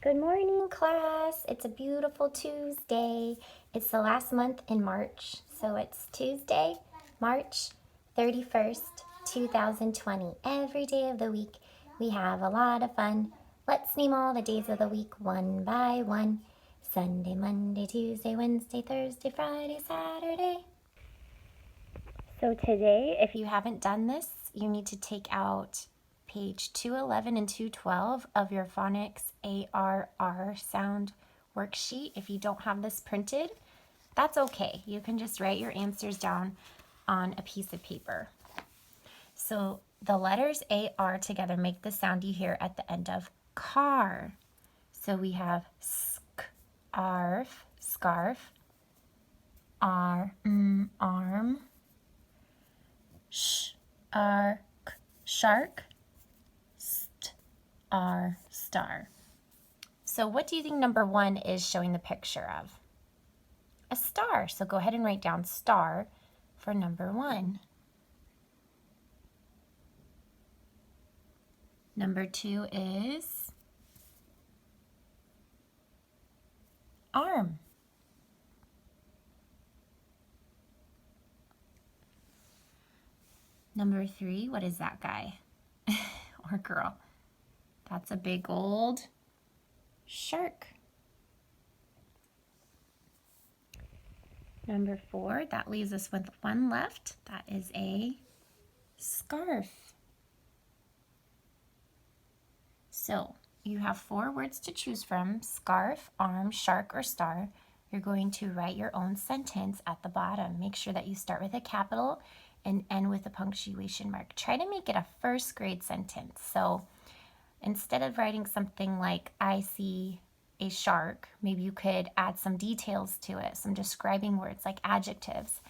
Good morning, class. It's a beautiful Tuesday. It's the last month in March, so it's Tuesday, March 31st, 2020. Every day of the week, we have a lot of fun. Let's name all the days of the week one by one. Sunday, Monday, Tuesday, Wednesday, Thursday, Friday, Saturday. So today, if you haven't done this, you need to take out page 211 and 212 of your phonics ARR sound worksheet. If you don't have this printed, that's okay. You can just write your answers down on a piece of paper. So the letters AR together make the sound you hear at the end of car. So we have scarf, scarf, arm, shark, star. So what do you think number one is showing the picture of? A star. So go ahead and write down star for number one. Number two is arm. Number three, what is that guy or girl? That's a big old shark. Number four, that leaves us with one left. That is a scarf. So you have four words to choose from: scarf, arm, shark, or star. You're going to write your own sentence at the bottom. Make sure that you start with a capital and end with a punctuation mark. Try to make it a first grade sentence. So instead of writing something like, I see a shark, maybe you could add some details to it, some describing words like adjectives.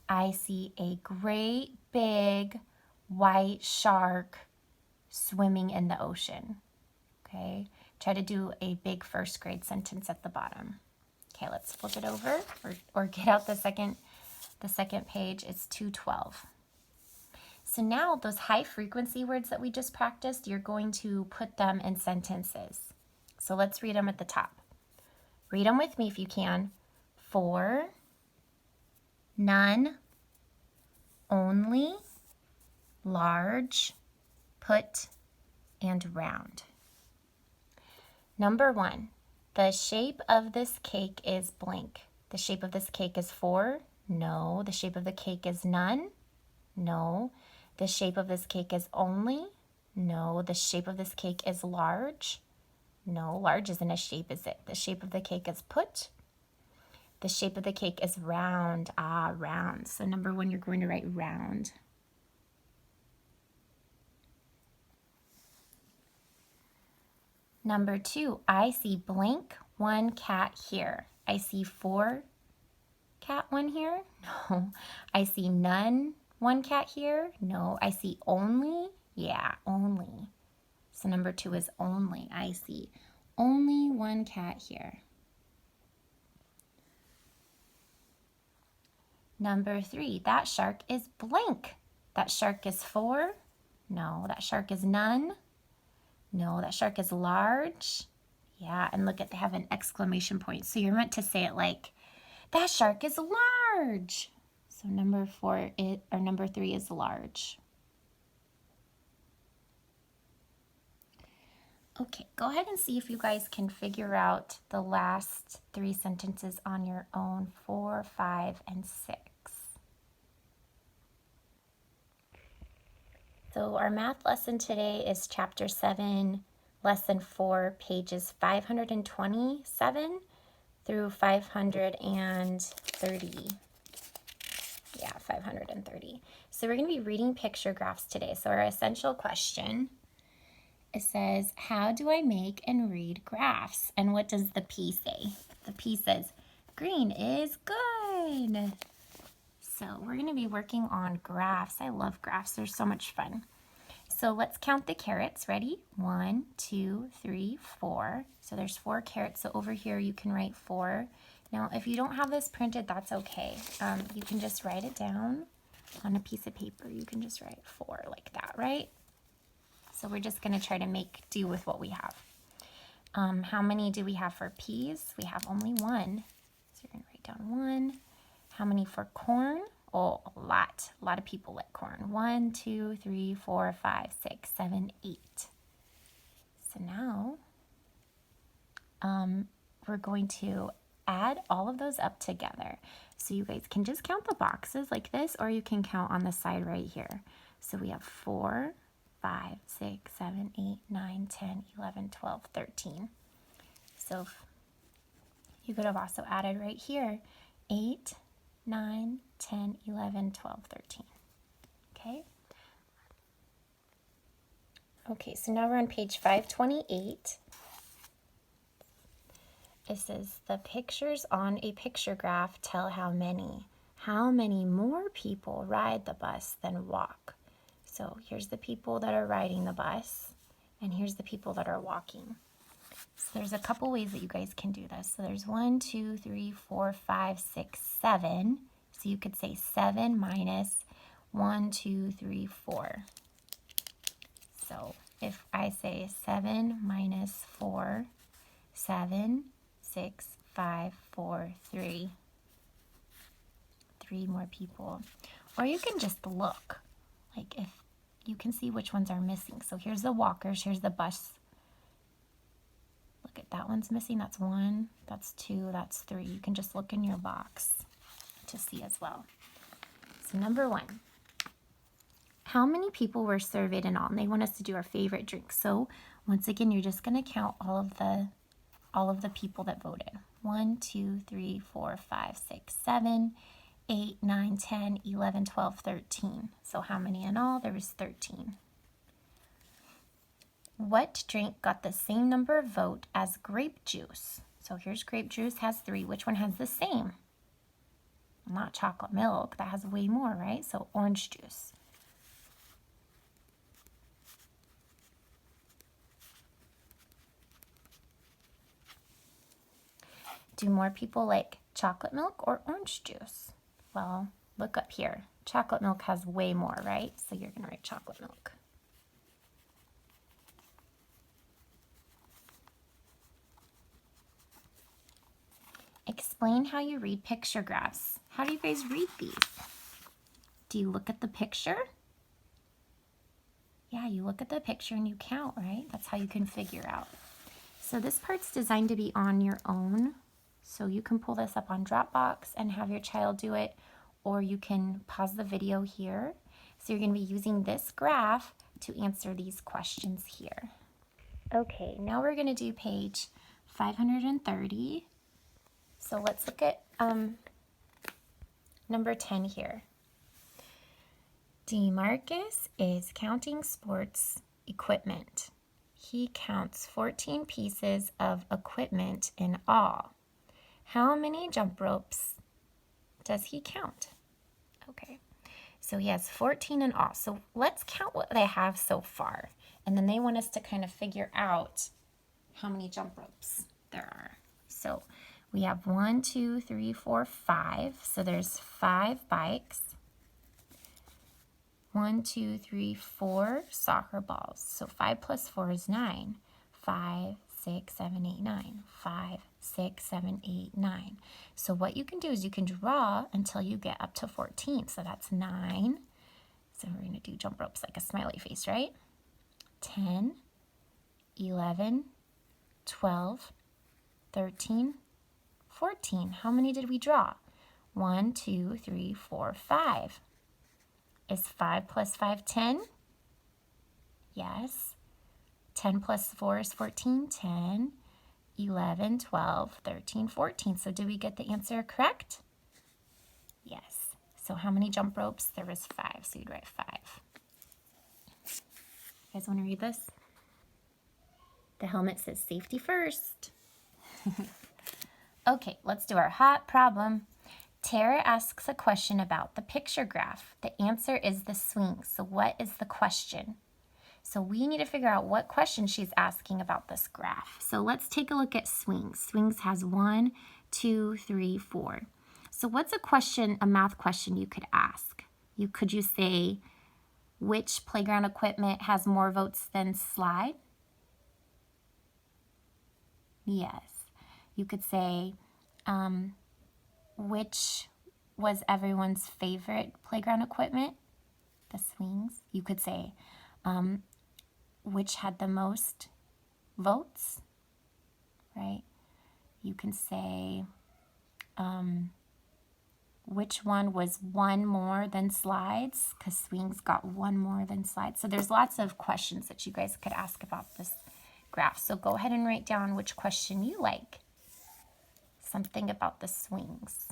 I see a great big white shark swimming in the ocean. Okay, try to do a big first grade sentence at the bottom. Okay, let's flip it over or get out the second page. It's 212. So now those high frequency words that we just practiced, you're going to put them in sentences. So let's read them at the top. Read them with me if you can. For, none, only, large, put, and round. Number one, the shape of this cake is blank. The shape of this cake is four. No. The shape of the cake is none. No. The shape of this cake is only. No. The shape of this cake is large. No, large isn't a shape, is it? The shape of the cake is put. The shape of the cake is round. Ah, round. So number one, you're going to write round. Number two, I see blank, one cat here. I see four cat, one here. No. I see none, one cat here. No. I see only. Yeah, only. So number two is only. I see only one cat here. Number three, that shark is blank. That shark is four. No. That shark is none. No. That shark is large. Yeah, and look at, they have an exclamation point. So you're meant to say it like, that shark is large. So number three is large. Okay, go ahead and see if you guys can figure out the last three sentences on your own, 4, 5, and 6. So our math lesson today is chapter 7, lesson 4, pages 527 through 530. Yeah, 530. So we're going to be reading picture graphs today. So our essential question, it says, how do I make and read graphs? And what does the P say? The P says, green is good. So we're going to be working on graphs. I love graphs. They're so much fun. So let's count the carrots. Ready? 1, 2, 3, 4. So there's 4 carrots. So over here you can write 4. Now, if you don't have this printed, that's okay. You can just write it down on a piece of paper. You can just write 4 like that, right? So we're just going to try to make do with what we have. How many do we have for peas? We have only one. So you're going to write down 1. How many for corn? Oh, a lot. A lot of people like corn. 1, 2, 3, 4, 5, 6, 7, 8. So now we're going to add all of those up together. So you guys can just count the boxes like this, or you can count on the side right here. So we have 4, 5, 6, 7, 8, 9, 10, 11, 12, 13. So you could have also added right here 8, 9, 10, 11, 12, 13. Okay? Okay, so now we're on page 528. It says, the pictures on a picture graph tell how many more people ride the bus than walk. So here's the people that are riding the bus, and here's the people that are walking. So there's a couple ways that you guys can do this. So there's 1, 2, 3, 4, 5, 6, 7. So you could say 7 minus 1, 2, 3, 4. So if I say 7 minus 4, 7, 6, 5, 4, 3. 3 more people. Or you can just look, like if you can see which ones are missing. So here's the walkers, here's the bus. Look at that one's missing, that's 1, that's 2, that's 3. You can just look in your box to see as well. So number 1, how many people were surveyed in all? And they want us to do our favorite drink. So once again, you're just gonna count all of the people that voted. 1, 2, 3, 4, 5, 6, 7, 8, 9, 10, 11, 12, 13. So how many in all? There was 13. What drink got the same number of vote as grape juice? So here's grape juice, has 3. Which one has the same? Not chocolate milk, that has way more, right? So orange juice. Do more people like chocolate milk or orange juice? Well, look up here. Chocolate milk has way more, right? So you're going to write chocolate milk. Explain how you read picture graphs. How do you guys read these? Do you look at the picture? Yeah, you look at the picture and you count, right? That's how you can figure out. So this part's designed to be on your own. So you can pull this up on Dropbox and have your child do it, or you can pause the video here. So you're going to be using this graph to answer these questions here. Okay, now we're going to do page 530. So let's look at number 10 here. DeMarcus is counting sports equipment. He counts 14 pieces of equipment in all. How many jump ropes does he count? Okay, so he has 14 in all. So let's count what they have so far. And then they want us to kind of figure out how many jump ropes there are. So we have 1, 2, 3, 4, 5. So there's 5 bikes. 1, 2, 3, 4 soccer balls. So 5 plus 4 is 9. 5, 6, 7, 8, 9. 5, 6, 7, 8, 9. So what you can do is you can draw until you get up to 14. So that's 9. So we're going to do jump ropes like a smiley face, right? 10, 11, 12, 13, 14. How many did we draw? 1, 2, 3, 4, 5. Is 5 plus 5 10? Yes. 10 plus 4 is 14. 10, 11, 12, 13, 14. So did we get the answer correct? Yes. So how many jump ropes? There was 5. So you'd write 5. You guys want to read this? The helmet says safety first. Okay, let's do our hot problem. Tara asks a question about the picture graph. The answer is the swings. So what is the question? So we need to figure out what question she's asking about this graph. So let's take a look at swings. Swings has 1, 2, 3, 4. So what's a question, a math question you could ask? Could you say, which playground equipment has more votes than slide? Yes. You could say, which was everyone's favorite playground equipment? The swings. You could say, which had the most votes, right? You can say, which one was one more than slides, because swings got one more than slides. So there's lots of questions that you guys could ask about this graph. So go ahead and write down which question you like. Something about the swings.